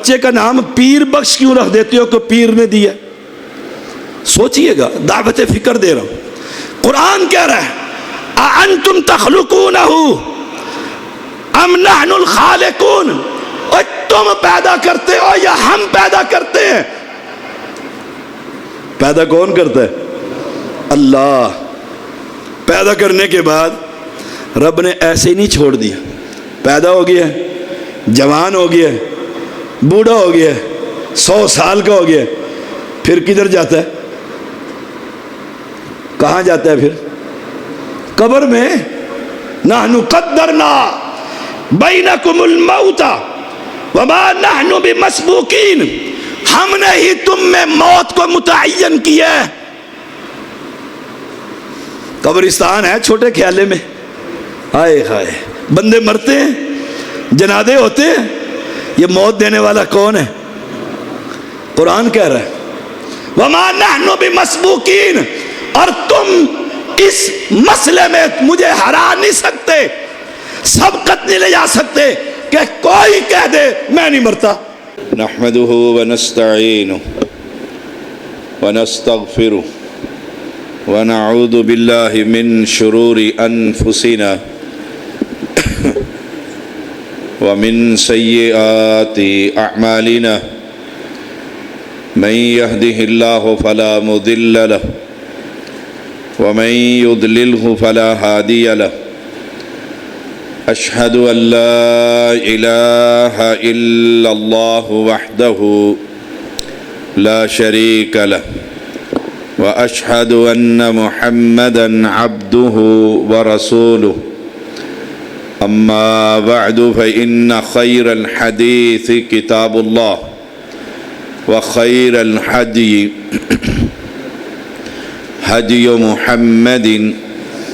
بچے کا نام پیر بخش کیوں رکھ دیتے ہو کہ پیر نے دیا؟ سوچئے گا، دعوت فکر دے رہا ہوں۔ قرآن کہہ رہا ہے اَأَنْتُمْ تَخْلُقُونَهُ أَمْ نَحْنُ الْخَالِقُونَ، اور تم پیدا کرتے ہو یا ہم پیدا کرتے ہیں؟ پیدا کون کرتا ہے؟ اللہ۔ پیدا کرنے کے بعد رب نے ایسے ہی نہیں چھوڑ دیا، پیدا ہو گیا، جوان ہو گیا، بوڑھا ہو گیا، 100 سال کا ہو گیا، پھر کدھر جاتا ہے؟ کہاں جاتا ہے پھر؟ قبر میں۔ نحن قدرنا بینکم الموت وما نحن بمسبوقین، ہم نے ہی تم میں موت کو متعین کیا ہے۔ قبرستان ہے چھوٹے خیالے میں، ہائے ہائے، بندے مرتے ہیں، جنازے ہوتے ہیں، یہ موت دینے والا کون ہے؟ قرآن کہہ رہا ہے وما نحن بمسبوقین، اور تم اس مسئلے میں مجھے ہرا نہیں سکتے، سبقت نہیں لے جا سکتے کہ کوئی کہہ دے میں نہیں مرتا۔ نحمده ونستعینه ونستغفره ونعوذ باللہ من شرور انفسنا ومن سیئات اعمالنا، من يهده الله فلا مضل له ومن يضلله فلا هادي له، أشهد أن لا إله إلا الله وحده لا شريك له، وأشهد أن محمدا عبده ورسوله، أما بعد فإن خير الحديث كتاب الله، وخير الهدي هدي محمد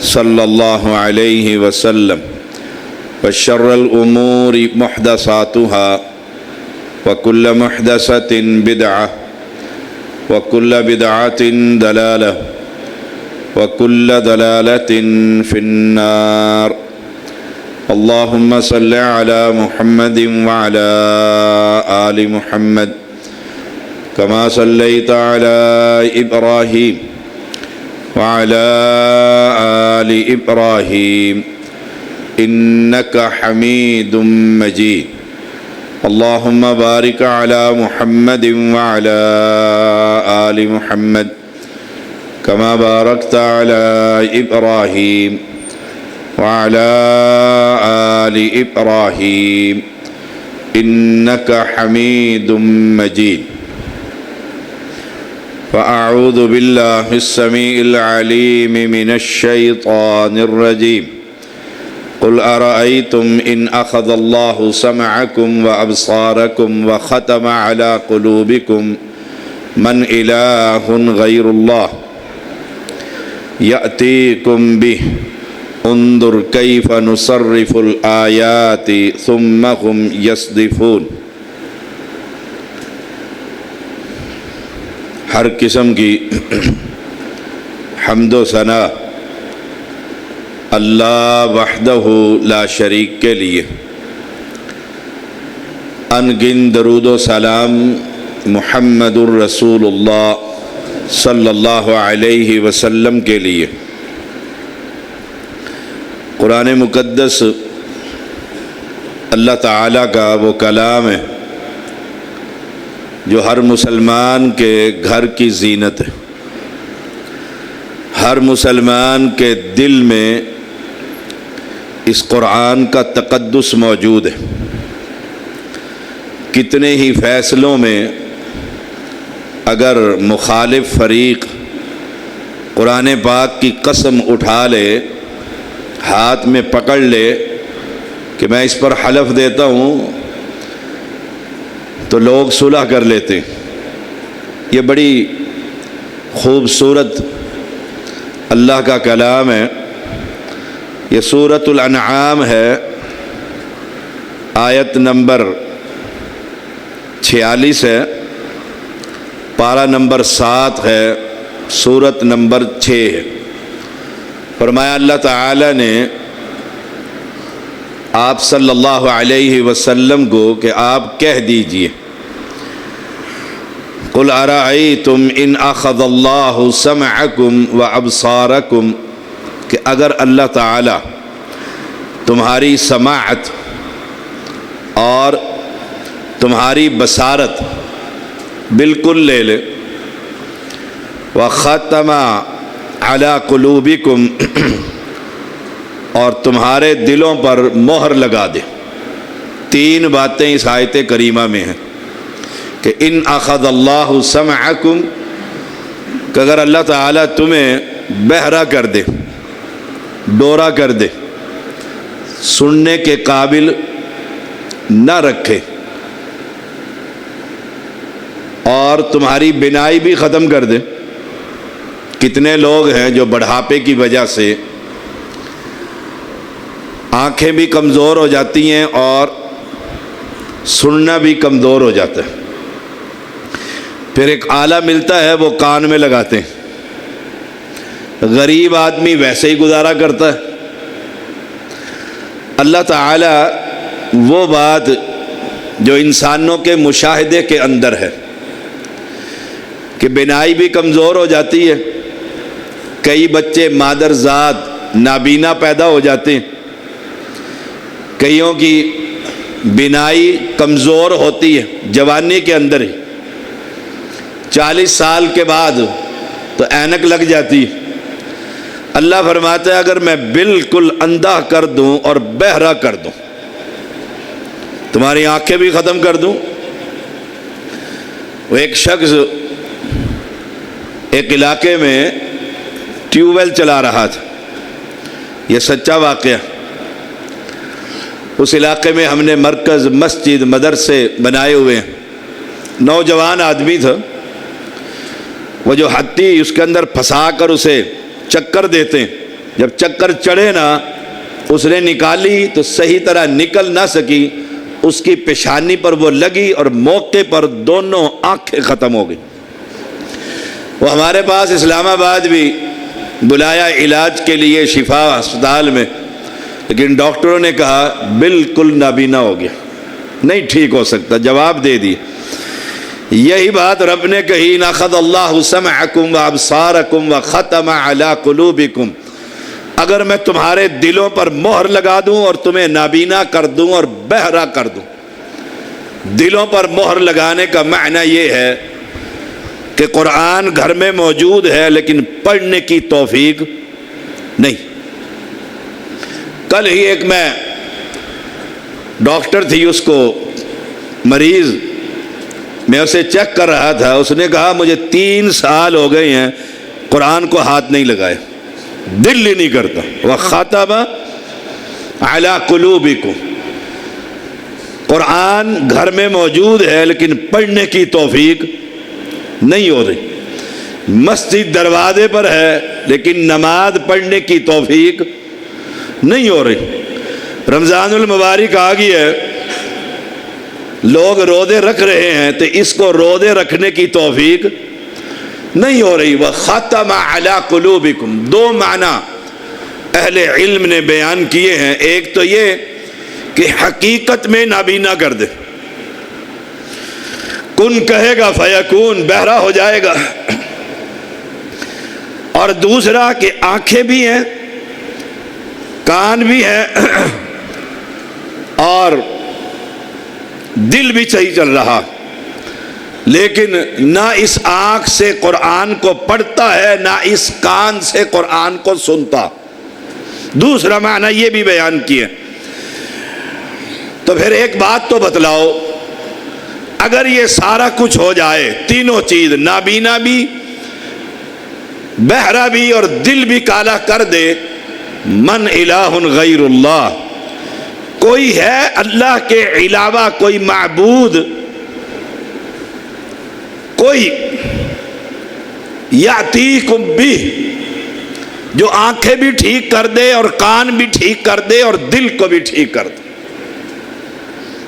صلى الله عليه وسلم، وشر الأمور محدثاتها، وكل محدثة بدعة، وكل بدعة ضلالة، وكل ضلالة في النار۔ اللهم صل على محمد وعلى آل محمد كما صليت على إبراهيم وعلى آل إبراهيم إنك حميد مجيد۔ اللهم بارك على محمد وعلى آل محمد كما باركت على إبراهيم وعلى آل إبراهيم إنك حميد مجيد۔ فأعوذ بالله السميع العليم من الشيطان الرجيم، قل أرأيتم إن أخذ الله سمعكم وأبصاركم وختم على قلوبكم من إله غير الله يأتيكم به انظر كيف نصرف الآيات ثم هم يصدفون۔ ہر قسم کی حمد و ثنا اللہ وحدہ لا شریک کے لیے، ان گن درود و سلام محمد الرسول اللہ صلی اللہ علیہ وسلم کے لیے۔ قرآن مقدس اللہ تعالیٰ کا وہ کلام ہے جو ہر مسلمان کے گھر کی زینت ہے، ہر مسلمان کے دل میں اس قرآن کا تقدس موجود ہے۔ کتنے ہی فیصلوں میں اگر مخالف فریق قرآن پاک کی قسم اٹھا لے، ہاتھ میں پکڑ لے کہ میں اس پر حلف دیتا ہوں، تو لوگ صلح کر لیتے۔ یہ بڑی خوبصورت اللہ کا کلام ہے۔ یہ سورۃ الانعام ہے، آیت نمبر 46 ہے، پارہ نمبر 7 ہے، سورت نمبر 6 ہے۔ فرمایا اللہ تعالی نے آپ صلی اللہ علیہ وسلم کو کہ آپ کہہ دیجئے قل ارأیتم ان اخذ اللہ سمعکم و ابصارکم، کہ اگر اللہ تعالی تمہاری سماعت اور تمہاری بصارت بالکل لے لے، وختم علی قلوبکم، اور تمہارے دلوں پر مہر لگا دے۔ تین باتیں اس آیت کریمہ میں ہیں کہ ان اخذ اللہ سمعکم، کہ اگر اللہ تعالیٰ تمہیں بہرا کر دے، ڈورا کر دے، سننے کے قابل نہ رکھے، اور تمہاری بینائی بھی ختم کر دے۔ کتنے لوگ ہیں جو بڑھاپے کی وجہ سے آنکھیں بھی کمزور ہو جاتی ہیں اور سننا بھی کمزور ہو جاتا ہے، پھر ایک آلہ ملتا ہے وہ کان میں لگاتے ہیں۔ غریب آدمی ویسے ہی گزارا کرتا ہے۔ اللہ تعالیٰ وہ بات جو انسانوں کے مشاہدے کے اندر ہے کہ بینائی بھی کمزور ہو جاتی ہے، کئی بچے مادرزاد نابینا پیدا ہو جاتے ہیں، کئیوں کی بینائی کمزور ہوتی ہے جوانی کے اندر ہی، 40 سال کے بعد تو اینک لگ جاتی ہے۔ اللہ فرماتا ہے اگر میں بالکل اندھا کر دوں اور بہرا کر دوں، تمہاری آنکھیں بھی ختم کر دوں۔ وہ ایک شخص ایک علاقے میں ٹیوب ویل چلا رہا تھا، یہ سچا واقعہ۔ اس علاقے میں ہم نے مرکز، مسجد، مدرسے بنائے ہوئے ہیں۔ نوجوان آدمی تھا، وہ جو ہتھی اس کے اندر پھنسا کر اسے چکر دیتے ہیں، جب چکر چڑھے نا اس نے نکالی تو صحیح طرح نکل نہ سکی، اس کی پیشانی پر وہ لگی اور موقع پر دونوں آنکھیں ختم ہو گئی۔ وہ ہمارے پاس اسلام آباد بھی بلایا علاج کے لیے شفا ہسپتال میں، لیکن ڈاکٹروں نے کہا بالکل نابینا ہو گیا، نہیں ٹھیک ہو سکتا، جواب دے دی۔ یہی بات رب نے کہی اخذ اللہ سمعکم وابصارکم وختم علی قلوبکم، اگر میں تمہارے دلوں پر مہر لگا دوں اور تمہیں نابینا کر دوں اور بہرا کر دوں۔ دلوں پر مہر لگانے کا معنی یہ ہے کہ قرآن گھر میں موجود ہے لیکن پڑھنے کی توفیق نہیں۔ کل ہی ایک میں ڈاکٹر تھی، اس کو مریض، میں اسے چیک کر رہا تھا، اس نے کہا مجھے 3 سال ہو گئے ہیں قرآن کو ہاتھ نہیں لگایا، دل ہی نہیں کرتا۔ وَخَتَمَ عَلَىٰ قُلُوبِكُمْ، قرآن گھر میں موجود ہے لیکن پڑھنے کی توفیق نہیں ہو رہی۔ مسجد دروازے پر ہے لیکن نماز پڑھنے کی توفیق نہیں ہو رہی۔ رمضان المبارک آ گئی ہے، لوگ روزے رکھ رہے ہیں تو اس کو روزے رکھنے کی توفیق نہیں ہو رہی۔ وَخَتَمَ عَلَىٰ قُلُوبِكُمْ، 2 معنی اہل علم نے بیان کیے ہیں۔ ایک تو یہ کہ حقیقت میں نابینا کر دے، کن کہے گا فیکون، بہرا ہو جائے گا۔ اور دوسرا کہ آنکھیں بھی ہیں، کان بھی ہیں، اور دل بھی صحیح چل رہا، لیکن نہ اس آنکھ سے قرآن کو پڑھتا ہے نہ اس کان سے قرآن کو سنتا۔ دوسرا معنی یہ بھی بیان کیا۔ تو پھر ایک بات تو بتلاؤ، اگر یہ سارا کچھ ہو جائے، تینوں چیز، نابینا بھی، بہرا بھی اور دل بھی کالا کر دے، من الہ غیر اللہ، کوئی ہے اللہ کے علاوہ کوئی معبود، کوئی یاتیکم بہ، جو آنکھیں بھی ٹھیک کر دے اور کان بھی ٹھیک کر دے اور دل کو بھی ٹھیک کر دے؟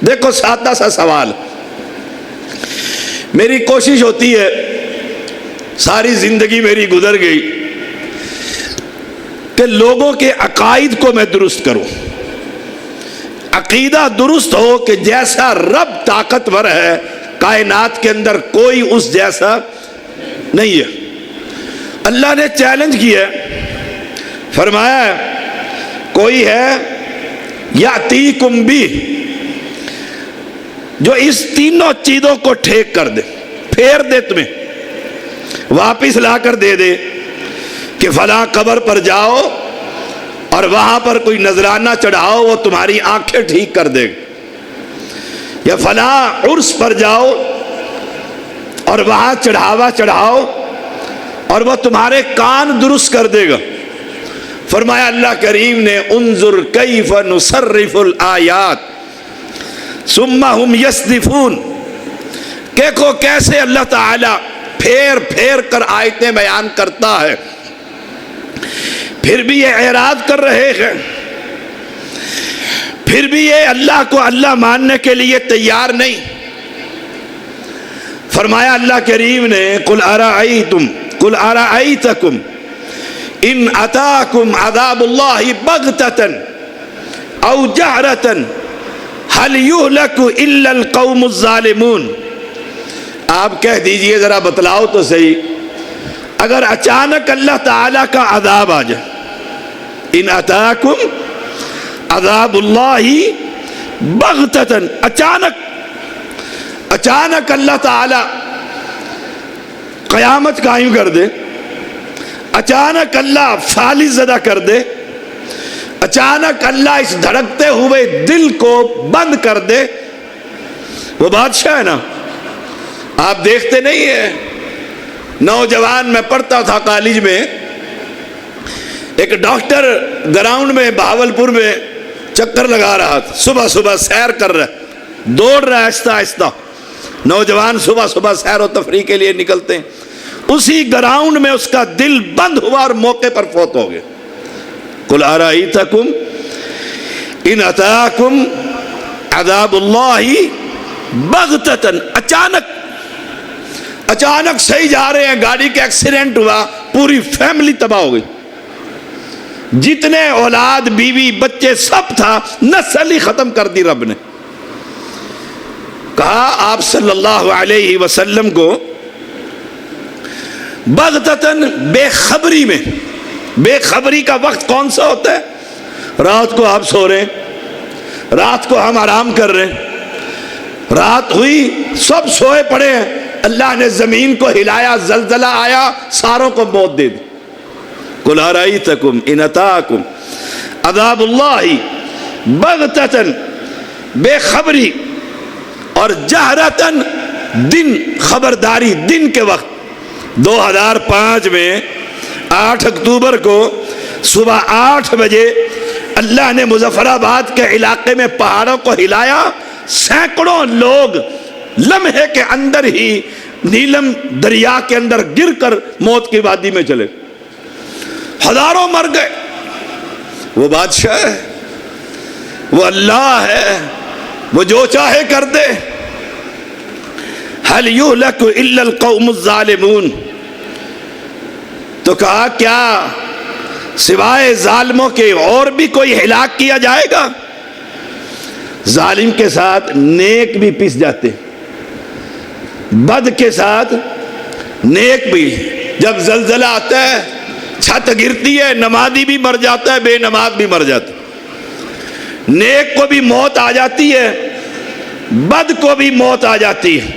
دیکھو سادہ سا سوال، میری کوشش ہوتی ہے، ساری زندگی میری گزر گئی کہ لوگوں کے عقائد کو میں درست کروں، عقیدہ درست ہو کہ جیسا رب طاقتور ہے کائنات کے اندر کوئی اس جیسا نہیں ہے۔ اللہ نے چیلنج کیا، فرمایا کوئی ہے یاتیکم بھی، جو اس تینوں چیزوں کو ٹھیک کر دے، پھیر دے، تمہیں واپس لا کر دے دے کہ فلاں قبر پر جاؤ اور وہاں پر کوئی نذرانہ چڑھاؤ، وہ تمہاری آنکھیں ٹھیک کر دے گا، یا فلاں عرس پر جاؤ اور وہاں چڑھاوا چڑھاؤ اور وہ تمہارے کان درست کر دے گا۔ فرمایا اللہ کریم نے انظر کیف نصرف الآیات ثم ہم یصدفون، دیکھو کیسے اللہ تعالی پھیر پھیر کر آیتیں بیان کرتا ہے، پھر بھی یہ اعراض کر رہے ہیں، پھر بھی یہ اللہ کو اللہ ماننے کے لیے تیار نہیں۔ فرمایا اللہ کریم نے قل ارأیتکم ان اتاکم عذاب اللہ بغتۃ او جہرۃ هل یہلک الا القوم الظالمون، آپ کہہ دیجئے، ذرا بتلاؤ تو صحیح، اگر اچانک اللہ تعالیٰ کا عذاب آ جائے، ان اتاکم عذاب اللہ بغتۃ، اچانک اللہ تعالیٰ قیامت قائم کر دے، اچانک اللہ فالج زدہ کر دے، اچانک اللہ اس دھڑکتے ہوئے دل کو بند کر دے، وہ بادشاہ ہے نا، آپ دیکھتے نہیں ہیں، نوجوان میں پڑھتا تھا کالج میں، ایک ڈاکٹر گراؤنڈ میں بہاولپور میں چکر لگا رہا تھا، صبح صبح سیر کر رہا ہے، دوڑ رہا ہے آہستہ آہستہ، نوجوان صبح صبح سیر و تفریح کے لیے نکلتے ہیں، اسی گراؤنڈ میں اس کا دل بند ہوا اور موقع پر فوت ہو گیا۔ قل ارأیتکم ان اتاکم عذاب اللہ بغتۃ، اچانک صحیح جا رہے ہیں، گاڑی کا ایکسیڈنٹ ہوا، پوری فیملی تباہ ہو گئی، جتنے اولاد بیوی بچے سب تھا، نسل ہی ختم کر دی رب نے۔ کہا آپ صلی اللہ علیہ وسلم کو بغتتاً، بے خبری میں، بے خبری کا وقت کون سا ہوتا ہے؟ رات کو آپ سو رہے ہیں، رات کو ہم آرام کر رہے ہیں، رات ہوئی سب سوئے پڑے ہیں، اللہ نے زمین کو ہلایا، زلزلہ آیا، ساروں کو موت دے دی۔ قل ارأیتکم ان اتاکم عذاب اللہ بغتۃ، بے خبری، اور جہرتاً، دن، خبرداری، دن کے وقت۔ 2005 میں 8 اکتوبر کو صبح 8 بجے اللہ نے مظفر آباد کے علاقے میں پہاڑوں کو ہلایا، سینکڑوں لوگ لمحے کے اندر ہی نیلم دریا کے اندر گر کر موت کی وادی میں چلے، ہزاروں مر گئے۔ وہ بادشاہ ہے، وہ اللہ ہے، وہ جو چاہے کر دے۔ هل يهلك الا القوم الظالمون، تو کہا کیا سوائے ظالموں کے اور بھی کوئی ہلاک کیا جائے گا؟ ظالم کے ساتھ نیک بھی پس جاتے، بد کے ساتھ نیک بھی۔ جب زلزلہ آتا ہے، چھت گرتی ہے، نمازی بھی مر جاتا ہے، بے نماز بھی مر جاتا ہے، نیک کو بھی موت آ جاتی ہے، بد کو بھی موت آ جاتی ہے۔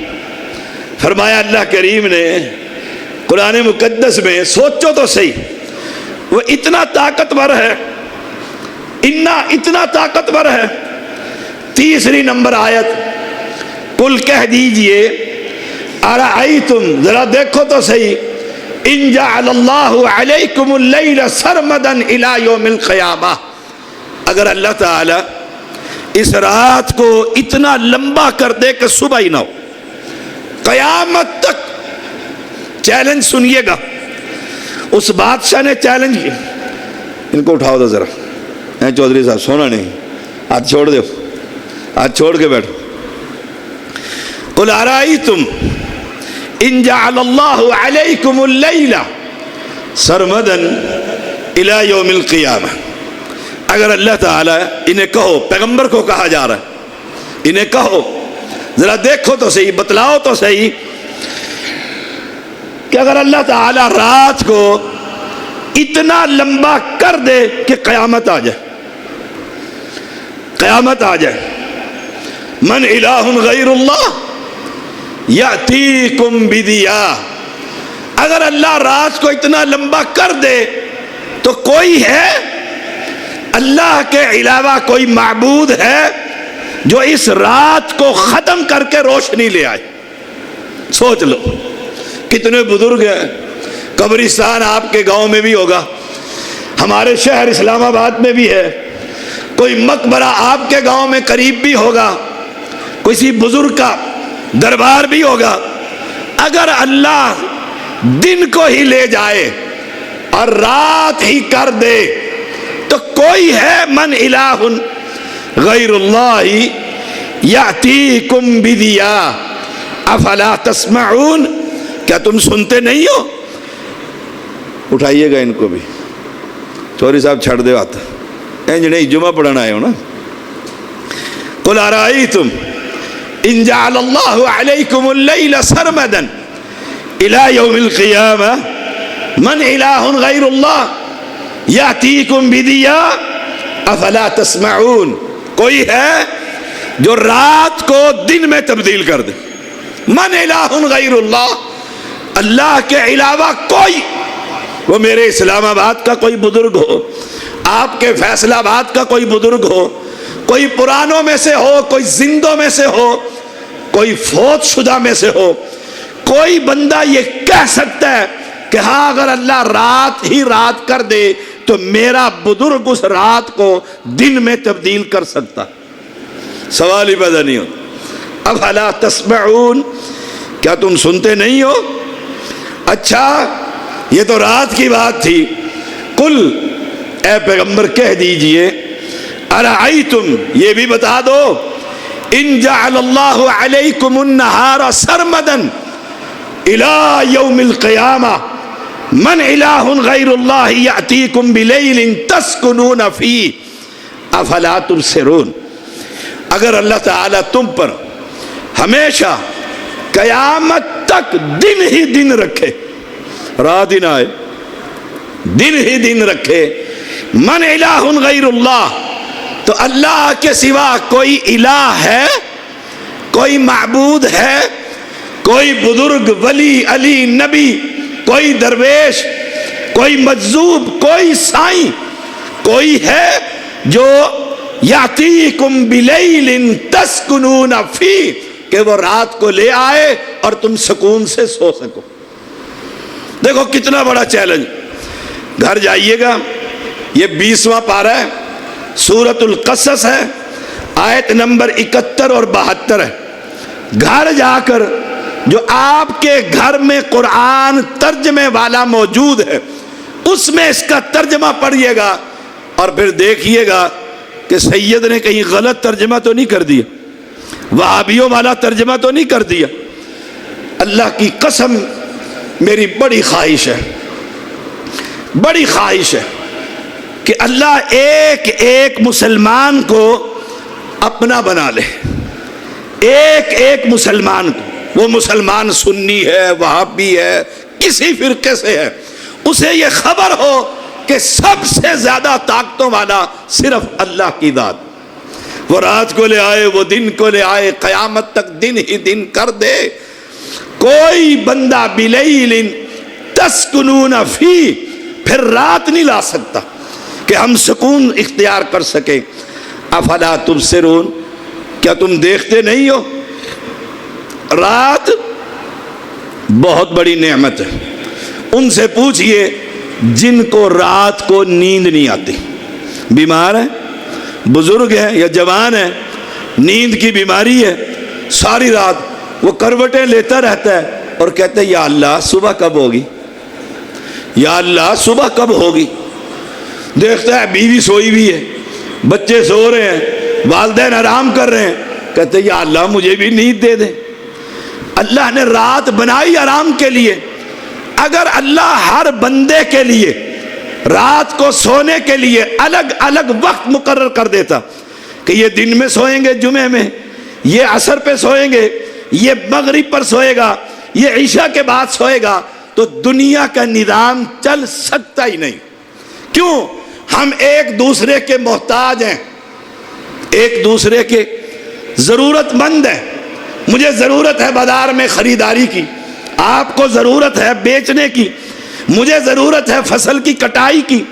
فرمایا اللہ کریم نے قرآن مقدس میں، سوچو تو صحیح، وہ اتنا طاقتور ہے، اتنا طاقتور ہے۔ 3 نمبر آیت، قل کہہ دیجئے، ارأیتم، ذرا دیکھو تو صحیح، ان جعل اللہ علیکم اللیل سرمدا الی یوم القیامہ، اگر اللہ تعالی اس رات کو اتنا لمبا کر دے کہ صبح ہی نہ ہو، قیامت تک۔ چیلنج سنیے گا، اس بادشاہ نے چیلنج کیا۔ ان کو اٹھاؤ دو ذرا، چودھری صاحب سونا نہیں، ہاتھ چھوڑ دو، ہاتھ چھوڑ کے بیٹھو۔ قل ارأیتم ان جعل اللہ علیکم اللیل سرمدا الی یوم القیامہ، اگر اللہ تعالی، انہیں کہو، پیغمبر کو کہا جا رہا ہے، انہیں کہو ذرا دیکھو تو صحیح، بتلاؤ تو صحیح کہ اگر اللہ تعالی رات کو اتنا لمبا کر دے کہ قیامت آ جائے، قیامت آ جائے، من الہ غیر اللہ یاتیکم بدیا، اگر اللہ رات کو اتنا لمبا کر دے تو کوئی ہے اللہ کے علاوہ کوئی معبود ہے جو اس رات کو ختم کر کے روشنی لے آئے؟ سوچ لو کتنے بزرگ ہیں، قبرستان آپ کے گاؤں میں بھی ہوگا، ہمارے شہر اسلام آباد میں بھی ہے، کوئی مقبرہ آپ کے گاؤں میں قریب بھی ہوگا، کسی بزرگ کا دربار بھی ہوگا۔ اگر اللہ دن کو ہی لے جائے اور رات ہی کر دے تو کوئی ہے من الہ غیر اللہ یاتیکم بدیا افلا تسمعون، کیا تم سنتے نہیں ہو؟ اٹھائیے گا ان کو بھی، چوری صاحب چھڑ دے بات، نہیں جمعہ پڑھنا آئے ہو نا۔ قل ارائیتم ان جعل اللہ علیکم اللیل سرمدا الى یوم القیامہ من الہ غیر اللہ یاتیکم بدیا افلا تسمعون، کوئی ہے جو رات کو دن میں تبدیل کر دے؟ من الہ غیر اللہ، اللہ کے علاوہ کوئی، وہ میرے اسلام آباد کا کوئی بزرگ ہو، آپ کے فیصل آباد کا کوئی بزرگ ہو، کوئی پرانوں میں سے ہو، کوئی زندوں میں سے ہو، کوئی فوت شدہ میں سے ہو، کوئی بندہ یہ کہہ سکتا ہے کہ ہاں اگر اللہ رات ہی رات کر دے تو میرا بزرگ اس رات کو دن میں تبدیل کر سکتا؟ سوال ہی پیدا نہیں ہوتا۔ افلا تسمعون، کیا تم سنتے نہیں ہو؟ اچھا یہ تو رات کی بات تھی، قل اے پیغمبر کہہ دیجئے ارائیتم، یہ بھی بتا دو، ان جعل اللہ علیکم النہار سرمدا الى یوم القیامہ من الہ غیر اللہ یاتیکم بلیل تسکنون فیہ افلا تبصرون، اگر اللہ تعالیٰ تم پر ہمیشہ قیامت تک دن ہی دن رکھے، رات ہی نہ آئے، دن ہی دن رکھے، من الہ غیر اللہ، تو اللہ کے سوا کوئی الہ ہے، کوئی معبود ہے، کوئی بزرگ ولی علی نبی، کوئی درویش، کوئی مجذوب، کوئی سائیں، کوئی ہے جو یاتیکم بلیل تسکنون فیہ، کہ وہ رات کو لے آئے اور تم سکون سے سو سکو؟ دیکھو کتنا بڑا چیلنج۔ گھر جائیے گا، یہ 20واں پارہ ہے، سورۃ القصص ہے، آیت نمبر 71 اور 72 ہے۔ گھر جا کر جو آپ کے گھر میں قرآن ترجمے والا موجود ہے اس میں اس کا ترجمہ پڑھیے گا اور پھر دیکھیے گا کہ سید نے کہیں غلط ترجمہ تو نہیں کر دیا، وہابیوں والا ترجمہ تو نہیں کر دیا۔ اللہ کی قسم میری بڑی خواہش ہے، بڑی خواہش ہے کہ اللہ ایک ایک مسلمان کو اپنا بنا لے، ایک ایک مسلمان کو، وہ مسلمان سنی ہے، وہابی ہے، کسی فرقے سے ہے، اسے یہ خبر ہو کہ سب سے زیادہ طاقتوں والا صرف اللہ کی ذات، وہ رات کو لے آئے، وہ دن کو لے آئے، قیامت تک دن ہی دن کر دے۔ کوئی بندہ بلیل تسکنون فی، پھر رات نہیں لا سکتا کہ ہم سکون اختیار کر سکیں۔ افلا تبصرون، کیا تم دیکھتے نہیں ہو؟ رات بہت بڑی نعمت ہے۔ ان سے پوچھئے جن کو رات کو نیند نہیں آتی، بیمار ہے، بزرگ ہے یا جوان ہے، نیند کی بیماری ہے، ساری رات وہ کروٹیں لیتا رہتا ہے اور کہتے ہیں یا اللہ صبح کب ہوگی، یا اللہ صبح کب ہوگی۔ دیکھتا ہے بیوی سوئی بھی ہے، بچے سو رہے ہیں، والدین آرام کر رہے ہیں، کہتے ہیں یا اللہ مجھے بھی نیند دے دے۔ اللہ نے رات بنائی آرام کے لیے، اگر اللہ ہر بندے کے لیے رات کو سونے کے لیے الگ الگ وقت مقرر کر دیتا کہ یہ دن میں سوئیں گے جمعے میں، یہ عصر پہ سوئیں گے، یہ مغرب پر سوئے گا، یہ عشاء کے بعد سوئے گا، تو دنیا کا نظام چل سکتا ہی نہیں۔ کیوں؟ ہم ایک دوسرے کے محتاج ہیں، ایک دوسرے کے ضرورت مند ہیں۔ مجھے ضرورت ہے بازار میں خریداری کی، آپ کو ضرورت ہے بیچنے کی، مجھے ضرورت ہے فصل کی کٹائی کی،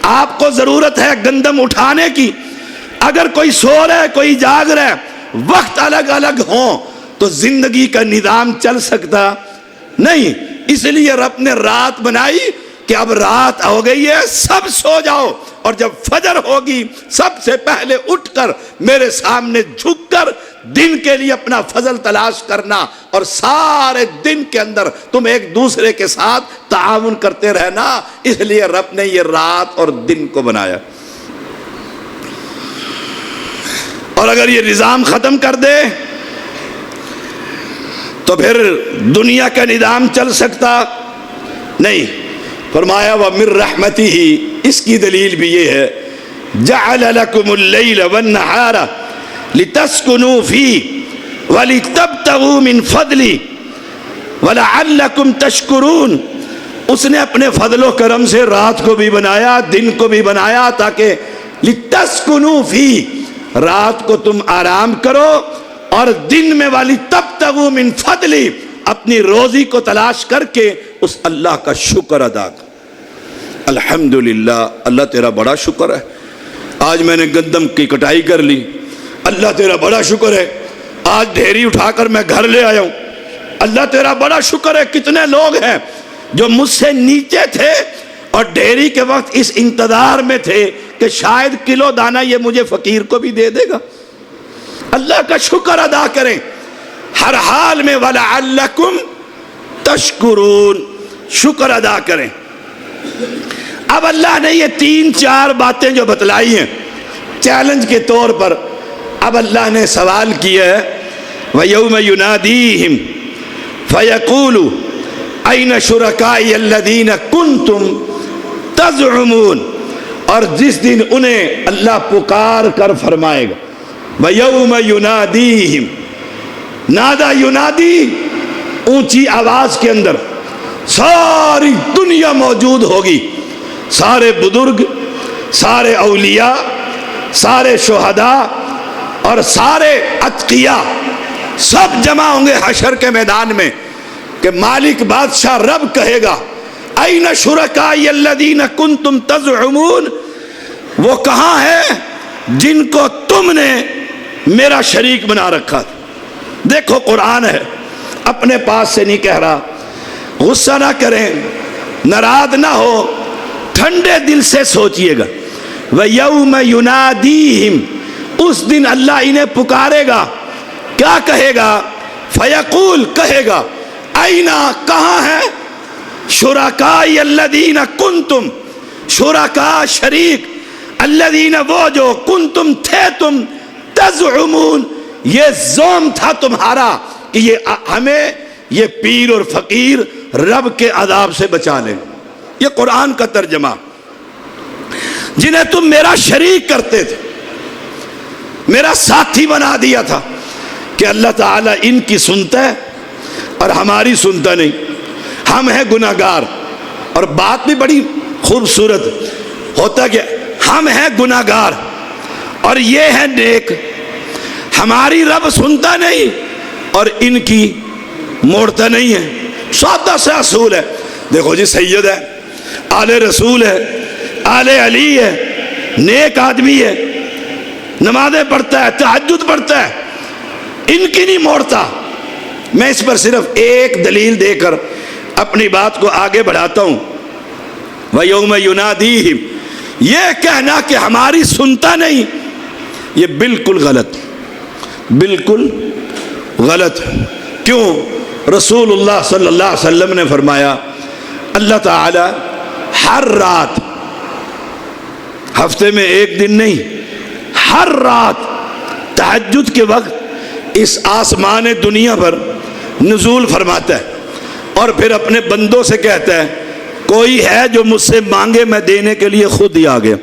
آپ کو ضرورت ہے گندم اٹھانے کی۔ اگر کوئی سو رہا ہے کوئی جاگ رہا ہے، وقت الگ الگ ہوں تو زندگی کا نظام چل سکتا نہیں۔ اس لیے رب نے رات بنائی کہ اب رات ہو گئی ہے، سب سو جاؤ، اور جب فجر ہوگی سب سے پہلے اٹھ کر میرے سامنے جھک کر دن کے لیے اپنا فضل تلاش کرنا، اور سارے دن کے اندر تم ایک دوسرے کے ساتھ تعاون کرتے رہنا۔ اس لیے رب نے یہ رات اور دن کو بنایا۔ اور اگر یہ نظام ختم کر دے تو پھر دنیا کا نظام چل سکتا نہیں۔ فرمایا وَمِن رَحْمَتِهِ، اس کی دلیل بھی یہ ہے، جَعَلَ لَكُمُ اللَّيْلَ وَالنَّهَارَ لِتَسْكُنُوا فِيهِ وَلِتَبْتَغُوا مِن فَضْلِهِ وَلَعَلَّكُمْ تَشْكُرُونَ۔ اس نے اپنے فضل و کرم سے رات کو بھی بنایا، دن کو بھی بنایا، تاکہ لِتَسْكُنُوا فِيهِ، رات کو تم آرام کرو، اور دن میں وَلِتَبْتَغُوا مِن فَضْلِهِ، اپنی روزی کو تلاش کر کے اس اللہ کا شکر ادا کر۔ الحمدللہ، اللہ تیرا بڑا شکر ہے، آج میں نے گندم کی کٹائی کر لی، اللہ تیرا بڑا شکر ہے، آج ڈھیری اٹھا کر میں گھر لے آیا ہوں، اللہ تیرا بڑا شکر ہے۔ کتنے لوگ ہیں جو مجھ سے نیچے تھے اور ڈھیری کے وقت اس انتظار میں تھے کہ شاید کلو دانہ یہ مجھے فقیر کو بھی دے دے گا۔ اللہ کا شکر ادا کریں ہر حال میں، وَلَعَلَّكُمْ تَشْكُرُونَ، شکر ادا کریں۔ اب اللہ نے یہ 3-4 باتیں جو بتلائی ہیں چیلنج کے طور پر، اب اللہ نے سوال کیا ہے وَيَوْمَ يُنَادِيهِمْ فَيَقُولُ أَيْنَ شُرَكَائِيَ الَّذِينَ كُنْتُمْ تَزْعُمُونَ، اور جس دن انہیں اللہ پکار کر فرمائے گا وَيَوْمَ يُنَادِيهِمْ، نادا ینادی، اونچی آواز کے اندر ساری دنیا موجود ہوگی، سارے بزرگ، سارے اولیاء، سارے شہداء اور سارے اتقیاء سب جمع ہوں گے حشر کے میدان میں، کہ مالک بادشاہ رب کہے گا این شرکائی الذین کنتم تزعمون، وہ کہاں ہے جن کو تم نے میرا شریک بنا رکھا تھا۔ دیکھو قرآن ہے، اپنے پاس سے نہیں کہہ رہا، غصہ نہ کریں، ناراض نہ ہو، ٹھنڈے دل سے سوچئے گا۔ وَيَوْمَ يُنَادِيهِمْ، اس دن اللہ انہیں پکارے گا، کیا کہے گا؟ فَيَقُول، کہے گا اینا، کہاں ہے؟ شُرَكَائِيَ الَّذِينَ كُنْتُمْ، شُرَكَا شریک، الَّذِينَ وہ جو، كُنْتُمْ تھے تم، تَزْعُمُونَ یہ زوم تھا تمہارا کہ ہمیں یہ پیر اور فقیر رب کے عذاب سے بچا لیں۔ یہ قرآن کا ترجمہ، جنہیں تم میرا شریک کرتے تھے، میرا ساتھی بنا دیا تھا، کہ اللہ تعالیٰ ان کی سنتا ہے اور ہماری سنتا نہیں، ہم ہیں گناہگار۔ اور بات بھی بڑی خوبصورت ہوتا کہ ہم ہیں گناہگار اور یہ ہے نیک، ہماری رب سنتا نہیں اور ان کی موڑتا نہیں ہے۔ سادہ سے اصول ہے۔ دیکھو جی، سید ہے، آل رسول ہے، آل علی ہے، نیک آدمی ہے، نمازیں پڑھتا ہے، تہجد پڑھتا ہے، ان کی نہیں موڑتا۔ میں اس پر صرف ایک دلیل دے کر اپنی بات کو آگے بڑھاتا ہوں۔ وَيَوْمَ يُنَادِيهِمْ، یہ کہنا کہ ہماری سنتا نہیں، یہ بالکل غلط، بالکل غلط۔ کیوں؟ رسول اللہ صلی اللہ علیہ وسلم نے فرمایا اللہ تعالی ہر رات، ہفتے میں ایک دن نہیں، ہر رات تہجد کے وقت اس آسمان دنیا پر نزول فرماتا ہے اور پھر اپنے بندوں سے کہتا ہے کوئی ہے جو مجھ سے مانگے میں دینے کے لیے خود ہی آ گیا۔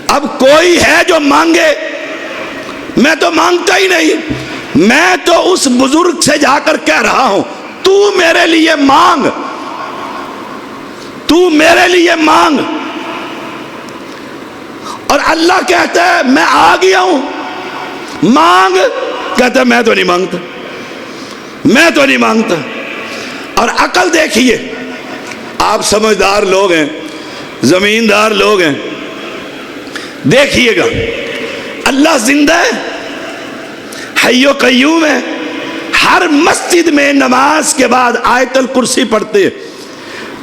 اب کوئی ہے جو مانگے میں تو مانگتا ہی نہیں، میں تو اس بزرگ سے جا کر کہہ رہا ہوں تو میرے لیے مانگ، تو میرے لیے مانگ۔ اور اللہ کہتا ہے میں آ گیا ہوں، مانگ۔ کہتا ہے میں تو نہیں مانگتا، میں تو نہیں مانگتا۔ اور عقل دیکھیے، آپ سمجھدار لوگ ہیں، زمیندار لوگ ہیں، دیکھیے گا اللہ زندہ ہے، حی و قیوم ہے۔ ہر مسجد میں نماز کے بعد آیت الکرسی پڑھتے ہیں،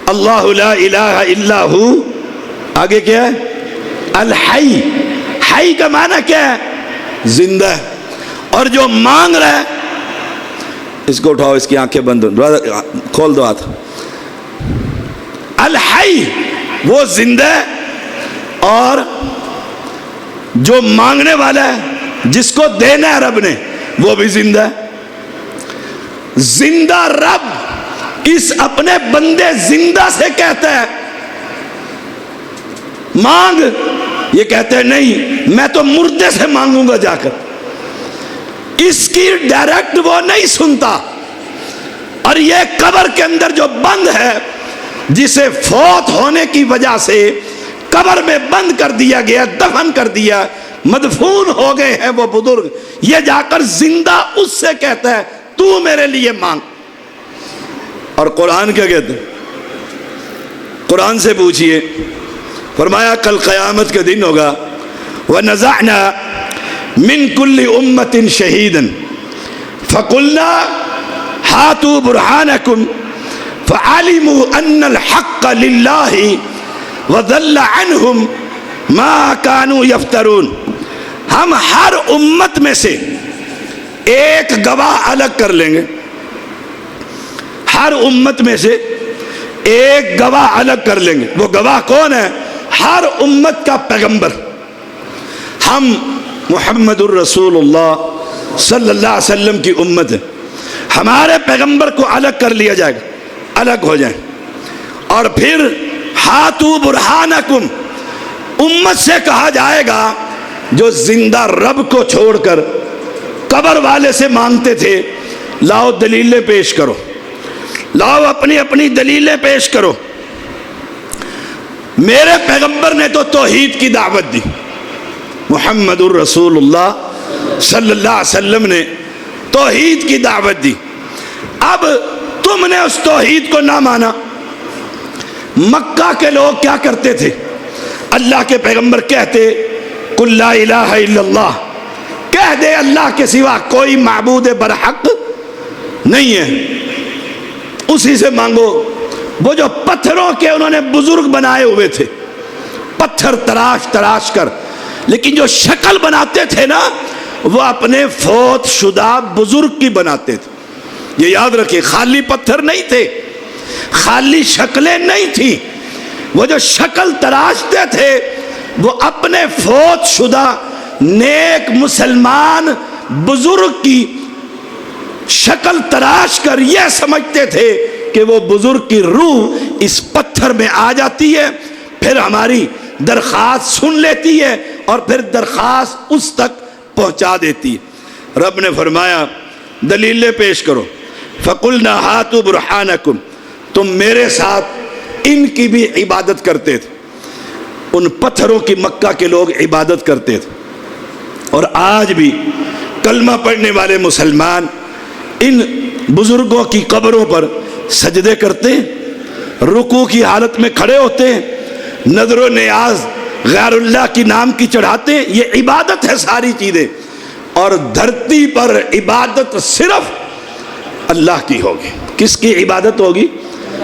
اللہ لا الہ الا ہو، آگے کیا ہے؟ الحی۔ حی کا معنی کیا ہے؟ زندہ ہے۔ اور جو مانگ رہا ہے، اس کو اٹھاؤ، اس کی آنکھیں بند، کھول دو ہاتھ۔ الحی وہ زندہ ہے، اور جو مانگنے والا ہے، جس کو دینا ہے رب نے، وہ بھی زندہ ہے۔ زندہ رب اس اپنے بندے زندہ سے کہتا ہے مانگ، یہ کہتے ہیں نہیں میں تو مردے سے مانگوں گا جا کر۔ اس کی ڈائریکٹ وہ نہیں سنتا۔ اور یہ قبر کے اندر جو بند ہے، جسے فوت ہونے کی وجہ سے قبر میں بند کر دیا گیا، دفن کر دیا، مدفون ہو گئے ہیں وہ بزرگ، یہ جا کر زندہ اس سے کہتا ہے تو میرے لیے مانگ۔ اور قرآن کیا کہتے ہیں؟ قرآن سے پوچھئے، فرمایا کل قیامت کے دن ہوگا، وَنَزَعْنَا مِن كُلِّ أُمَّةٍ شَهِيدًا فَقُلْنَا هَاتُوا بُرْهَانَكُمْ فَعَلِمُوا أَنَّ الْحَقَّ لِلَّهِ وَضَلَّ عَنْهُمْ مَا كَانُوا يَفْتَرُونَ۔ ہم ہر امت میں سے ایک گواہ الگ کر لیں گے، ہر امت میں سے ایک گواہ الگ کر لیں گے۔ وہ گواہ کون ہے؟ ہر امت کا پیغمبر۔ ہم محمد الرسول اللہ صلی اللہ علیہ وسلم کی امت ہے، ہمارے پیغمبر کو الگ کر لیا جائے گا، الگ ہو جائیں۔ اور پھر ہاتھو برہانکم، امت سے کہا جائے گا جو زندہ رب کو چھوڑ کر قبر والے سے مانگتے تھے، لاؤ دلیلیں پیش کرو، لاؤ اپنی اپنی دلیلیں پیش کرو۔ میرے پیغمبر نے تو توحید کی دعوت دی، محمد الرسول اللہ صلی اللہ علیہ وسلم نے توحید کی دعوت دی۔ اب تم نے اس توحید کو نہ مانا۔ مکہ کے لوگ کیا کرتے تھے؟ اللہ کے پیغمبر کہتے قل لا الہ الا اللہ، کہہ دے اللہ کے سوا کوئی معبود برحق نہیں ہے، اسی سے مانگو۔ وہ جو پتھروں کے انہوں نے بزرگ بنائے ہوئے تھے، پتھر تراش تراش کر، لیکن جو شکل بناتے تھے نا، وہ اپنے فوت شدہ بزرگ کی بناتے تھے۔ یہ یاد رکھیں، خالی پتھر نہیں تھے، خالی شکلیں نہیں تھیں، وہ جو شکل تراشتے تھے وہ اپنے فوت شدہ نیک مسلمان بزرگ کی شکل تراش کر یہ سمجھتے تھے کہ وہ بزرگ کی روح اس پتھر میں آ جاتی ہے، پھر ہماری درخواست سن لیتی ہے اور پھر درخواست اس تک پہنچا دیتی ہے۔ رب نے فرمایا دلیلیں پیش کرو۔ فَقُلْنَا هَاتُوا بُرْحَانَكُمْ، تم میرے ساتھ ان کی بھی عبادت کرتے تھے، ان پتھروں کی مکہ کے لوگ عبادت کرتے تھے۔ اور آج بھی کلمہ پڑھنے والے مسلمان ان بزرگوں کی قبروں پر سجدے کرتے ہیں، رکوع کی حالت میں کھڑے ہوتے ہیں، نظر و نیاز غیر اللہ کی نام کی چڑھاتے ہیں۔ یہ عبادت ہے ساری چیزیں، اور دھرتی پر عبادت صرف اللہ کی ہوگی۔ کس کی عبادت ہوگی؟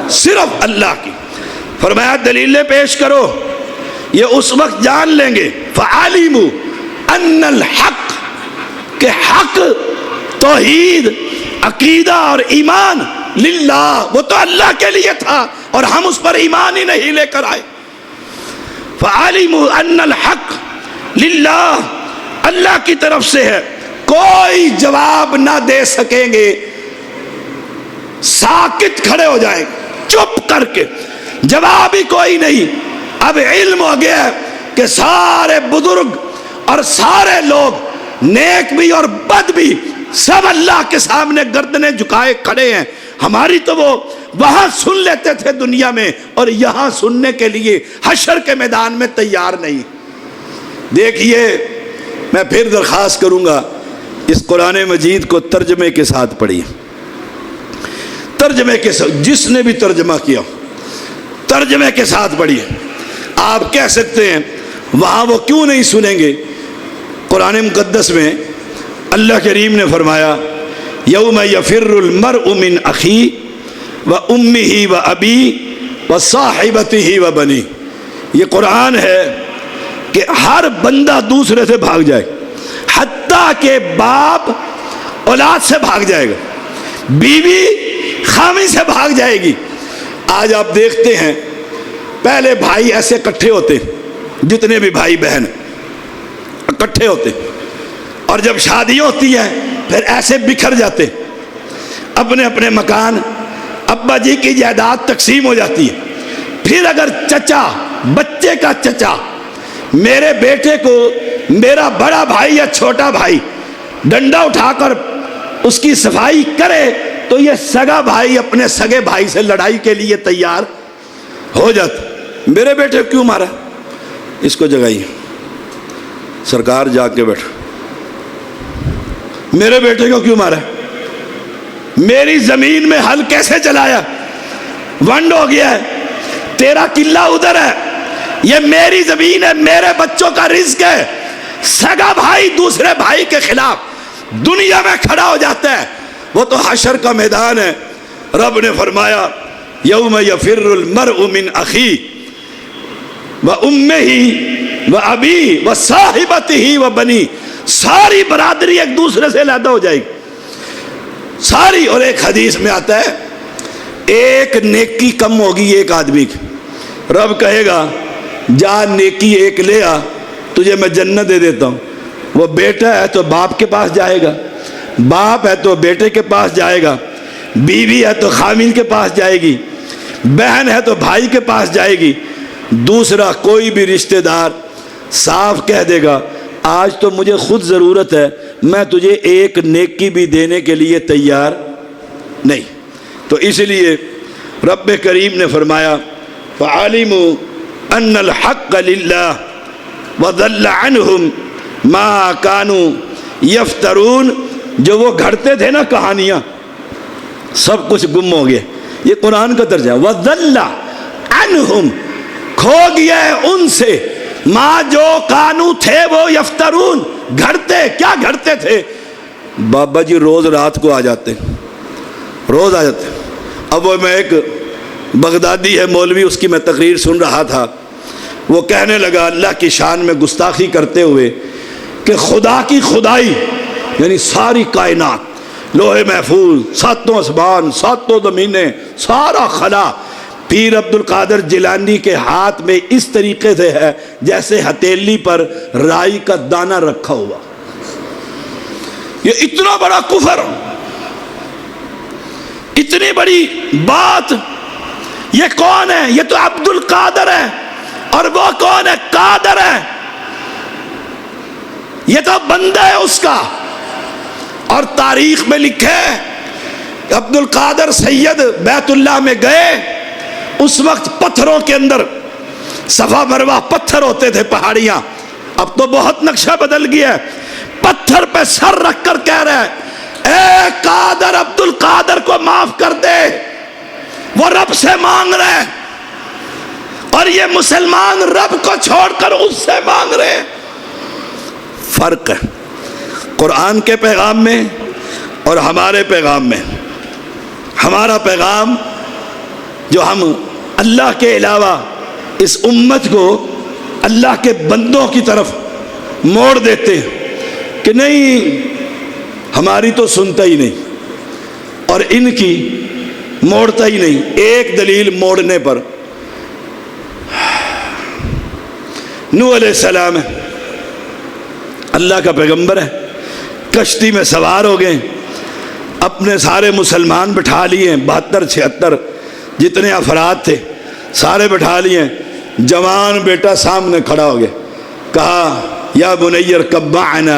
صرف اللہ کی۔ فرمایا دلیلیں پیش کرو، یہ اس وقت جان لیں گے فَعَلِمُوا أَنَّ الْحَقِّ، کہ حق، توحید، عقیدہ اور ایمان للہ، وہ تو اللہ کے لیے تھا اور ہم اس پر ایمان ہی نہیں لے کر آئے۔ فَعَلِمُوا أَنَّ الْحَقِّ للہ، اللہ کی طرف سے ہے، کوئی جواب نہ دے سکیں گے، ساکت کھڑے ہو جائیں گے چپ کر کے، جواب ہی کوئی نہیں۔ اب علم ہو گیا کہ سارے بزرگ اور سارے لوگ نیک بھی اور بد بھی سب اللہ کے سامنے گردنیں جھکائے کھڑے ہیں. ہماری تو وہ وہاں سن لیتے تھے دنیا میں، اور یہاں سننے کے لیے حشر کے میدان میں تیار نہیں. دیکھیے، میں پھر درخواست کروں گا اس قرآن مجید کو ترجمے کے ساتھ پڑھیے. ترجمے کے ساتھ، جس نے بھی ترجمہ کیا ترجمے کے ساتھ پڑھیے. آپ کہہ سکتے ہیں وہاں وہ کیوں نہیں سنیں گے؟ قرآن مقدس میں اللہ کریم نے فرمایا یوم یفر المرء من اخی و امہ و ابی و صاحبتہ و بنی. یہ قرآن ہے کہ ہر بندہ دوسرے سے بھاگ جائے، حتیٰ کہ باپ اولاد سے بھاگ جائے گا، بیوی خامی سے بھاگ جائے گی. آج آپ دیکھتے ہیں پہلے بھائی ایسے اکٹھے ہوتے، جتنے بھی بھائی بہن اکٹھے ہوتے، اور جب شادی ہوتی ہے پھر ایسے بکھر جاتے. اپنے اپنے مکان، ابا جی کی جائیداد تقسیم ہو جاتی ہے. پھر اگر چچا، بچے کا چچا میرے بیٹے کو میرا بڑا بھائی یا چھوٹا بھائی ڈنڈا اٹھا کر اس کی صفائی کرے تو یہ سگا بھائی اپنے سگے بھائی سے لڑائی کے لیے تیار ہو جاتا. میرے بیٹے کو کیوں مارا؟ اس کو جگائیے، سرکار جا کے بیٹھا. میرے بیٹے کو کیوں مارا؟ میری زمین میں ہل کیسے چلایا؟ ونڈ ہو گیا ہے، تیرا قلعہ ادھر ہے، یہ میری زمین ہے، میرے بچوں کا رزق ہے. سگا بھائی دوسرے بھائی کے خلاف دنیا میں کھڑا ہو جاتا ہے. وہ تو حشر کا میدان ہے. رب نے فرمایا یوم یفر المرء من اخی و امہ و ابی و صاحبتہ و بنی. ساری برادری ایک دوسرے سے علیحدہ ہو جائے گی ساری. اور ایک حدیث میں آتا ہے ایک نیکی کم ہوگی ایک آدمی کی. رب کہے گا جا نیکی ایک لے آ، تجھے میں جنت دے دیتا ہوں. وہ بیٹا ہے تو باپ کے پاس جائے گا، باپ ہے تو بیٹے کے پاس جائے گا، بیوی ہے تو خامن کے پاس جائے گی، بہن ہے تو بھائی کے پاس جائے گی. دوسرا کوئی بھی رشتہ دار صاف کہہ دے گا آج تو مجھے خود ضرورت ہے، میں تجھے ایک نیکی بھی دینے کے لیے تیار نہیں. تو اس لیے رب کریم نے فرمایا فَعَلِمُوا أَنَّ الْحَقَّ لِلَّهِ وَضَلَّ عَنْهُمْ مَا كَانُوا يَفْتَرُونَ. جو وہ گھڑتے تھے نا کہانیاں، سب کچھ گم ہو گیا. یہ قرآن کا درجہ. وَضَلَّ عَنْهُمْ، کھو گیا ہے ان سے، ماں جو کانو تھے وہ یفترون، گھڑتے. کیا گھڑتے تھے؟ بابا جی روز رات کو آ جاتے، روز آ جاتے. اب وہ میں ایک بغدادی ہے مولوی، اس کی میں تقریر سن رہا تھا. وہ کہنے لگا اللہ کی شان میں گستاخی کرتے ہوئے کہ خدا کی خدائی یعنی ساری کائنات، لوح محفوظ، ساتوں آسمان، ساتوں زمینیں، سارا خلا پیر عبد القادر جیلانی کے ہاتھ میں اس طریقے سے ہے جیسے ہتیلی پر رائی کا دانہ رکھا ہوا. یہ اتنا بڑا کفر، اتنی بڑی بات. یہ کون ہے؟ یہ تو عبد القادر ہے. اور وہ کون ہے؟ قادر ہے. یہ تو بندہ ہے اس کا. اور تاریخ میں لکھے عبد القادر سید بیت اللہ میں گئے، اس وقت پتھروں کے اندر صفا مروہ پتھر ہوتے تھے، پہاڑیاں. اب تو بہت نقشہ بدل گیا ہے. پتھر پہ سر رکھ کر کہہ رہے ہیں اے قادر عبد القادر کو معاف کر دے. وہ رب سے مانگ رہے ہیں، اور یہ مسلمان رب کو چھوڑ کر اس سے مانگ رہے ہیں. فرق ہے قرآن کے پیغام میں اور ہمارے پیغام میں. ہمارا پیغام جو ہم اللہ کے علاوہ اس امت کو اللہ کے بندوں کی طرف موڑ دیتے ہیں کہ نہیں ہماری تو سنتا ہی نہیں اور ان کی موڑتا ہی نہیں. ایک دلیل موڑنے پر، نوح علیہ السلام ہے، اللہ کا پیغمبر ہے، کشتی میں سوار ہو گئے، اپنے سارے مسلمان بٹھا لیے، 72-76 جتنے افراد تھے سارے بٹھا لیے. جوان بیٹا سامنے کھڑا ہو گیا، کہا یا بنی ارکب معنا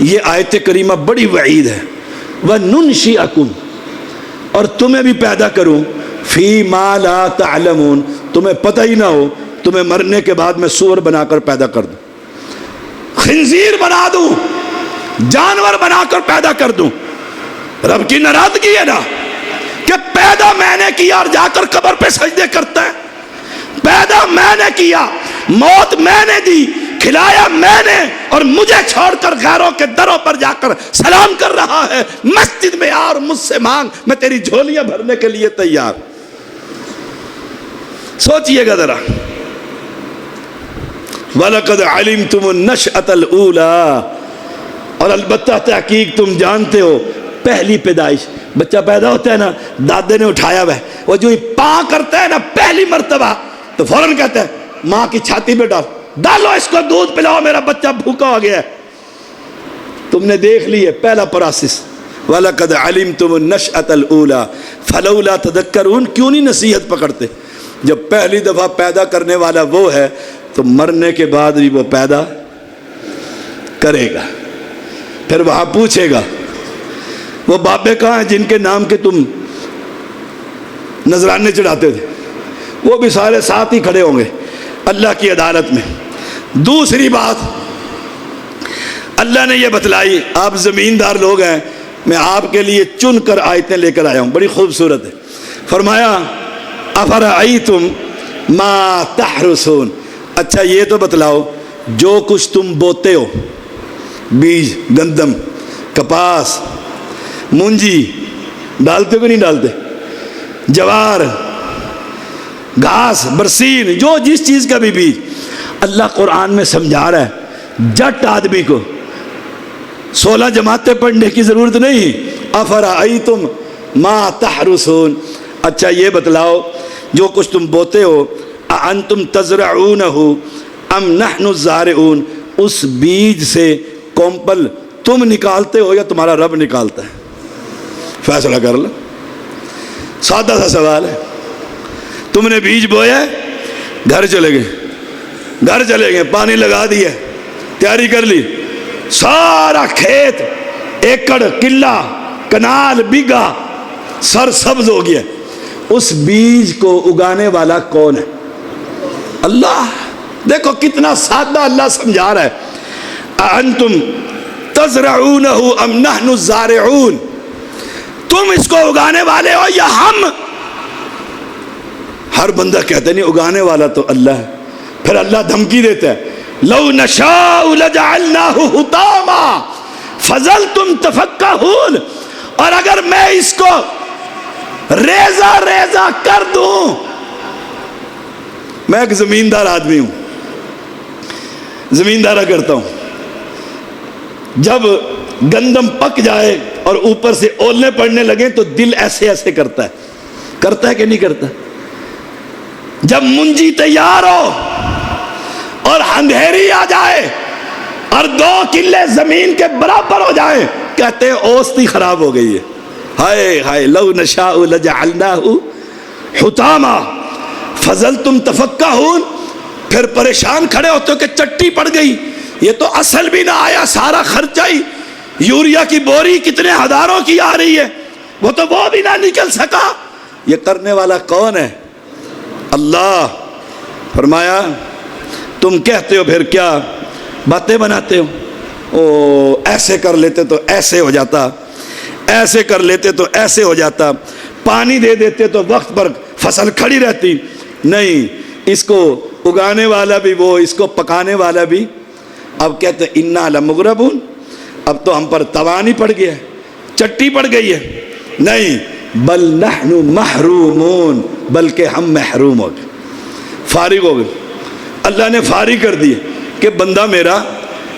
یہ آیت کریمہ بڑی وعید ہے. وَنُنْشِئَكُمْ، اور تمہیں بھی پیدا کروں فی ما لا تعلمون، تمہیں پتہ ہی نہ ہو، تمہیں مرنے کے بعد میں سور بنا کر پیدا کر دوں، خنزیر بنا دوں، جانور بنا کر پیدا کر دوں. رب کی ناراضگی ہے نا کہ پیدا میں نے کیا اور جا کر قبر پہ سجدے کرتا ہے. پیدا میں نے کیا، موت میں نے دی، کھلایا میں نے، اور مجھے چھوڑ کر غیروں کے دروں پر جا کر سلام کر رہا ہے. مسجد میں آ اور مجھ سے مانگ، میں تیری جھولیاں بھرنے کے لیے تیار. سوچئے گا ذرا. وَلَقَدْ عَلِمْتُمُ النَّشْأَةَ الْأُولَىٰ، اور البتہ تحقیق تم جانتے ہو پہلی پیدائش. بچہ پیدا ہوتا ہے نا، دادے نے اٹھایا ہوا ہے، وہ جو ہی پاں کرتا ہے نا پہلی مرتبہ تو فوراً کہتا ہے ماں کی چھاتی پہ ڈالو اس کو، دودھ پلاؤ، میرا بچہ بھوکا ہو گیا ہے. تم نے دیکھ لی ہے پہلا پروسیس. وَلَقَدْ عَلِمْتُمُ النَّشْأَةَ الْأُولَىٰ فَلَوْلَا تَذَكَّرُونَ، کیوں نہیں نصیحت پکڑتے؟ جب پہلی دفعہ پیدا کرنے والا وہ ہے تو مرنے کے بعد بھی وہ پیدا کرے گا. پھر وہاں پوچھے گا وہ بابے کہاں ہیں جن کے نام کے تم نذرانے چڑھاتے تھے؟ وہ بھی سارے ساتھ ہی کھڑے ہوں گے اللہ کی عدالت میں. دوسری بات اللہ نے یہ بتلائی، آپ زمیندار لوگ ہیں، میں آپ کے لیے چن کر آیتیں لے کر آیا ہوں، بڑی خوبصورت ہے. فرمایا افرأیتم ما تحرثون، اچھا یہ تو بتلاؤ جو کچھ تم بوتے ہو، بیج، گندم، کپاس، مونجی، ڈالتے کو نہیں ڈالتے، جوار، گھاس، برسین، جو جس چیز کا بھی بیج، اللہ قرآن میں سمجھا رہا ہے جٹ آدمی کو 16 جماعتیں پڑھنے کی ضرورت نہیں. افرأیتم ما تحرثون، اچھا یہ بتلاؤ جو کچھ تم بوتے ہو، اانتم تزرعونہ ام نحن الزارعون، اس بیج سے کومپل تم نکالتے ہو یا تمہارا رب نکالتا ہے؟ فیصلہ کر لو. سادہ سا سوال ہے. تم نے بیج بویا، گھر چلے گئے، پانی لگا دیا، تیاری کر لی، سارا کھیت، ایکڑ، قلہ، کنال، بیگھا سر سبز ہو گیا. اس بیج کو اگانے والا کون ہے؟ اللہ. دیکھو کتنا سادہ اللہ سمجھا رہا ہے. انتم تزرعونہ ام نحن الزارعون، تم اس کو اگانے والے ہو یا ہم؟ ہر بندہ کہتا ہے نہیں اگانے والا تو اللہ ہے. پھر اللہ دھمکی دیتا ہے لو نشاء لجعلناہ حطاما فظلتم تفکہون، اور اگر میں اس کو ریزہ ریزہ کر دوں. میں ایک زمیندار آدمی ہوں، زمیندارہ کرتا ہوں. جب گندم پک جائے اور اوپر سے اولنے پڑنے لگے تو دل ایسے ایسے کرتا ہے کہ نہیں کرتا؟ جب منجی تیار ہو اور اندھیری آ جائے اور 2 کلے زمین کے برابر ہو جائیں، کہتے ہیں اوسطی خراب ہو گئی ہے. ہائے ہائے لو نشاء لجعلناہ حطاما فظلتم تفکہون. پھر پریشان کھڑے ہوتے ہو کہ چٹی پڑ گئی، یہ تو اصل بھی نہ آیا، سارا خرچہ ہی، یوریا کی بوری کتنے ہزاروں کی آ رہی ہے، وہ تو وہ بھی نہ نکل سکا. یہ کرنے والا کون ہے؟ اللہ. فرمایا تم کہتے ہو پھر کیا باتیں بناتے ہو، او ایسے کر لیتے تو ایسے ہو جاتا، ایسے کر لیتے تو ایسے ہو جاتا، پانی دے دیتے تو وقت پر فصل کھڑی رہتی. نہیں، اس کو اگانے والا بھی وہ، اس کو پکانے والا بھی. اب کہتے ہیں انا لمغربون، اب تو ہم پر توانی پڑ گیا، چٹی پڑ گئی ہے. نہیں، بل نحن محرومون، بلکہ ہم محروم ہو گئے، فارغ ہو گئے. اللہ نے فارغ کر دیے کہ بندہ میرا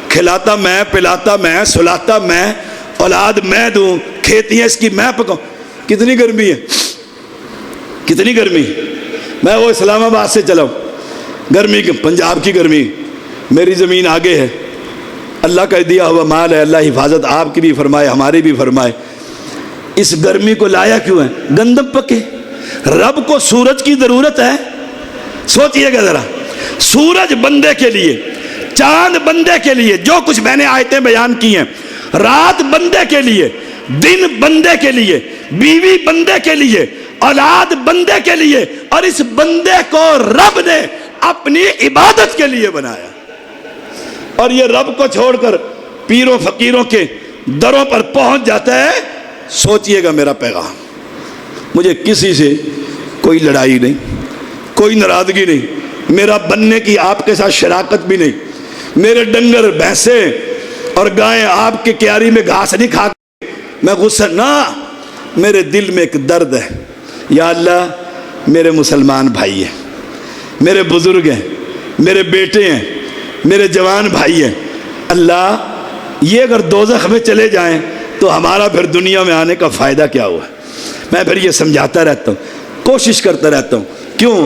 کھلاتا میں، پلاتا میں، سلاتا میں، اولاد میں دوں، کھیتیاں اس کی میں پکاؤں. کتنی گرمی ہے، کتنی گرمی. میں وہ اسلام آباد سے چلا ہوں، گرمی کی، پنجاب کی گرمی. میری زمین آگے ہے، اللہ کا دیا ہوا مال ہے، اللہ حفاظت آپ کی بھی فرمائے، ہماری بھی فرمائے. اس گرمی کو لایا کیوں ہے؟ گندم پکے. رب کو سورج کی ضرورت ہے؟ سوچئے گا ذرا. سورج بندے کے لیے، چاند بندے کے لیے، جو کچھ میں نے آیتیں بیان کی ہیں رات بندے کے لیے، دن بندے کے لیے، بیوی بندے کے لیے، اولاد بندے کے لیے، اور اس بندے کو رب نے اپنی عبادت کے لیے بنایا۔ اور یہ رب کو چھوڑ کر پیروں فقیروں کے دروں پر پہنچ جاتا ہے۔ سوچئے گا میرا پیغام، مجھے کسی سے کوئی لڑائی نہیں، کوئی ناراضگی نہیں، میرا بننے کی آپ کے ساتھ شراکت بھی نہیں، میرے ڈنگر بھینسیں اور گائیں آپ کے کیاری میں گھاس نہیں کھاتے، میں غصہ نہ، میرے دل میں ایک درد ہے، یا اللہ میرے مسلمان بھائی ہیں، میرے بزرگ ہیں، میرے بیٹے ہیں، میرے جوان بھائی ہیں، اللہ یہ اگر دوزخ میں چلے جائیں تو ہمارا پھر دنیا میں آنے کا فائدہ کیا ہوا؟ میں پھر یہ سمجھاتا رہتا ہوں، کوشش کرتا رہتا ہوں۔ کیوں؟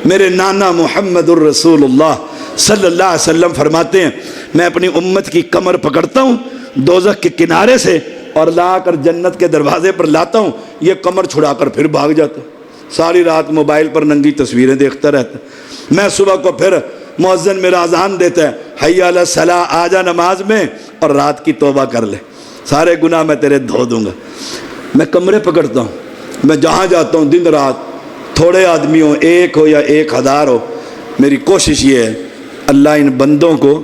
میرے نانا محمد الرسول اللہ صلی اللہ علیہ وسلم فرماتے ہیں، میں اپنی امت کی کمر پکڑتا ہوں دوزخ کے کنارے سے اور لا کر جنت کے دروازے پر لاتا ہوں، یہ کمر چھڑا کر پھر بھاگ جاتا ہوں، ساری رات موبائل پر ننگی تصویریں دیکھتا رہتا ہوں۔ میں صبح کو پھر مؤذن میرا اذان دیتا ہے، حی علی الصلاۃ، آ جا نماز میں اور رات کی توبہ کر لے، سارے گناہ میں تیرے دھو دوں گا۔ میں کمرے پکڑتا ہوں، میں جہاں جاتا ہوں دن رات، تھوڑے آدمی ہو، ایک ہو یا 1000 ہو، میری کوشش یہ ہے اللہ ان بندوں کو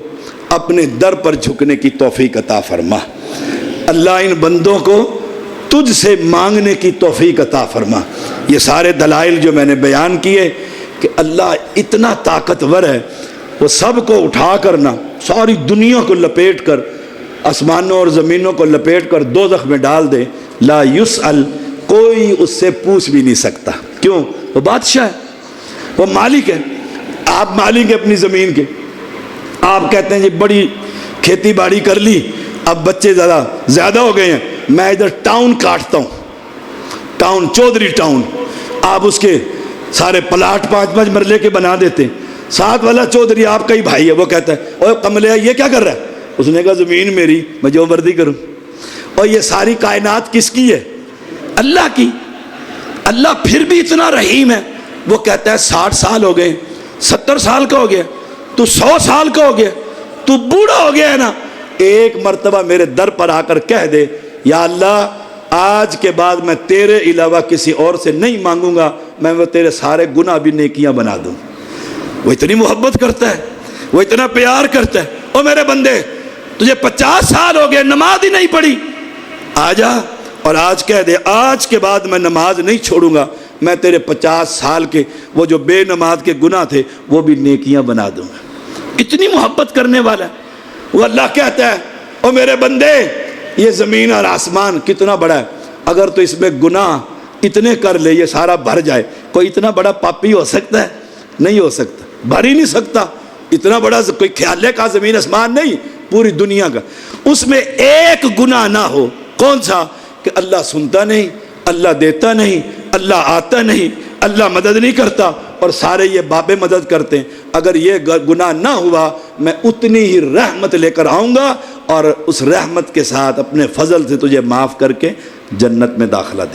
اپنے در پر جھکنے کی توفیق عطا فرما، اللہ ان بندوں کو تجھ سے مانگنے کی توفیق عطا فرما۔ یہ سارے دلائل جو میں نے بیان کیے کہ اللہ اتنا طاقتور ہے، وہ سب کو اٹھا کرنا، ساری دنیا کو لپیٹ کر، آسمانوں اور زمینوں کو لپیٹ کر دوزخ میں ڈال دے، لا یسأل، کوئی اس سے پوچھ بھی نہیں سکتا۔ کیوں؟ وہ بادشاہ ہے، وہ مالک ہے۔ آپ مالک ہیں اپنی زمین کے، آپ کہتے ہیں جی بڑی کھیتی باڑی کر لی، اب بچے زیادہ ہو گئے ہیں، میں ادھر ٹاؤن کاٹتا ہوں، ٹاؤن چودھری ٹاؤن، آپ اس کے سارے پلاٹ 5-5 مرلے کے بنا دیتے ہیں، ساتھ والا چودھری آپ کا ہی بھائی ہے، وہ کہتا ہے اوہ کملے یہ کیا کر رہا ہے؟ اس نے کہا زمین میری، میں جو مرضی کروں۔ اور یہ ساری کائنات کس کی ہے؟ اللہ کی۔ اللہ پھر بھی اتنا رحیم ہے، وہ کہتا ہے 60 سال ہو گئے، 70 سال کا ہو گیا، تو 100 سال کا ہو گیا، تو بوڑھا ہو گیا ہے نا، ایک مرتبہ میرے در پر آ کر کہہ دے یا اللہ آج کے بعد میں تیرے علاوہ کسی اور سے نہیں مانگوں گا، میں وہ تیرے سارے گناہ بھی نیکیاں بنا دوں۔ وہ اتنی محبت کرتا ہے، وہ اتنا پیار کرتا ہے۔ او میرے بندے، تجھے 50 سال ہو گئے، نماز ہی نہیں پڑھی، آ جا اور آج کہہ دے آج کے بعد میں نماز نہیں چھوڑوں گا، میں تیرے 50 سال کے وہ جو بے نماز کے گناہ تھے وہ بھی نیکیاں بنا دوں گا۔ اتنی محبت کرنے والا ہے وہ۔ اللہ کہتا ہے او میرے بندے، یہ زمین اور آسمان کتنا بڑا ہے، اگر تو اس میں گناہ اتنے کر لے یہ سارا بھر جائے، کوئی اتنا بڑا پاپی ہو سکتا ہے؟ نہیں ہو سکتا، بھر ہی نہیں سکتا۔ اتنا بڑا کوئی خیالے کا زمین آسمان نہیں، پوری دنیا کا، اس میں ایک گناہ نہ ہو۔ کون سا؟ کہ اللہ سنتا نہیں، اللہ دیتا نہیں، اللہ آتا نہیں، اللہ مدد نہیں کرتا، اور سارے یہ بابے مدد کرتے ہیں۔ اگر یہ گناہ نہ ہوا میں اتنی ہی رحمت لے کر آؤں گا اور اس رحمت کے ساتھ اپنے فضل سے تجھے معاف کر کے جنت میں داخلہ دے